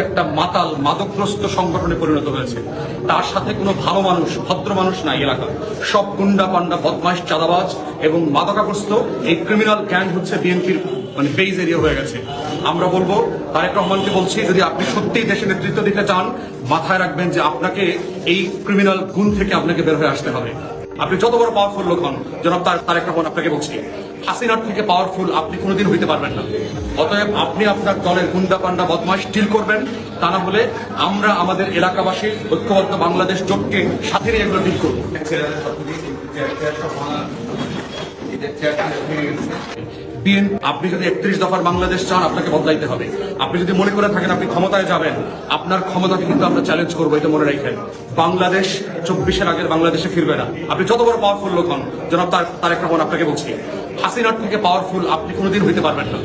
একটা মাতাল মাদকগ্রস্ত সংগঠনে পরিণত হয়েছে। তার সাথে কোনো ভালো মানুষ, ভদ্র মানুষ নাই এলাকা। সব গুন্ডা পান্ডা, বদমাইশ, চাঁদাবাজ এবং মাদকাগ্রস্ত এই ক্রিমিনাল গ্যাং হচ্ছে বিএনপির বেজ এরিয়া হয়ে গেছে। আমরা বলবো, তারেক রহমানকে বলছি, যদি আপনি সত্যিই দেশে নেতৃত্ব দিতে চান, মাথায় রাখবেন যে আপনাকে এই ক্রিমিনাল গুণ থেকে আপনাকে বের হয়ে আসতে হবে। আপনি যত বড় পাওয়ারফুল লোক হন, জনাব তারেক রহমান আপনাকে বলছি, হাসিনার থেকে পাওয়ারফুল আপনি কোনোদিন হইতে পারবেন না। অতএব আপনি আপনার দলের গুন্ডা পান্ডা বদমাশ ডিল করবেন, তা না হলে আমরা আমাদের এলাকাবাসী ঐক্যবদ্ধ বাংলাদেশ জোটকে সাথে নিয়ে এগুলো ডিল করবো। আপনি যদি 31 দফার বাংলাদেশ চান, আপনাকে বদলাইতে হবে। আপনি যদি মনে করে থাকেন আপনি ক্ষমতায় যাবেন, আপনার ক্ষমতাকে কিন্তু আমরা চ্যালেঞ্জ করবো, এটা মনে রাখেন। বাংলাদেশ 24-এর আগের বাংলাদেশে ফিরবে না। আপনি যত বড় পাওয়ারফুল লোক হন, জনাব তারেক রহমান আপনাকে বলছি, হাসিনার থেকে পাওয়ারফুল আপনি কোনোদিন হইতে পারবেন না।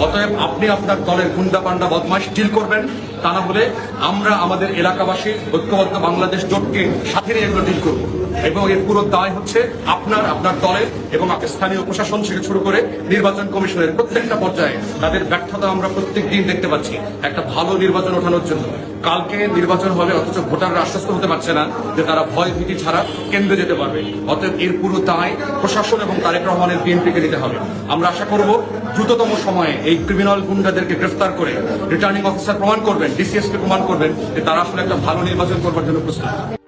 অতএব আপনি আপনার দলের গুন্ডা পান্ডা বদমাশ ডিল করবেন, তা না হলে আমরা আমাদের এলাকাবাসী ঐক্যবদ্ধ বাংলাদেশ জোটকে সাথে নিয়ে এগুলো ডিল করবো। এবং এর পুরো দায় হচ্ছে আপনার দলের এবং স্থানীয় প্রশাসন থেকে শুরু করে নির্বাচন কমিশনের প্রত্যেকটা পর্যায়ে তাদের ব্যর্থতা আমরা প্রত্যেক দিন দেখতে পাচ্ছি একটা ভালো নির্বাচন ওঠানোর জন্য। কালকে নির্বাচন হবে, অথচ ভোটাররা আশ্বস্ত হতে পারছে না যে তারা ভয় ভীতি ছাড়া কেন্দ্রে যেতে পারবে। অতএব এর পুরো দায় প্রশাসন এবং তারেক রহমানের বিএনপিকে নিতে হবে। আমরা আশা করব দ্রুততম সময়ে এই ক্রিমিনাল গুন্ডাদেরকে গ্রেফতার করে রিটার্নিং অফিসার প্রমাণ করবেন, ডিসিএসপি প্রমাণ করবেন যে তারা আসলে একটা ভালো নির্বাচন করবার জন্য প্রস্তুত।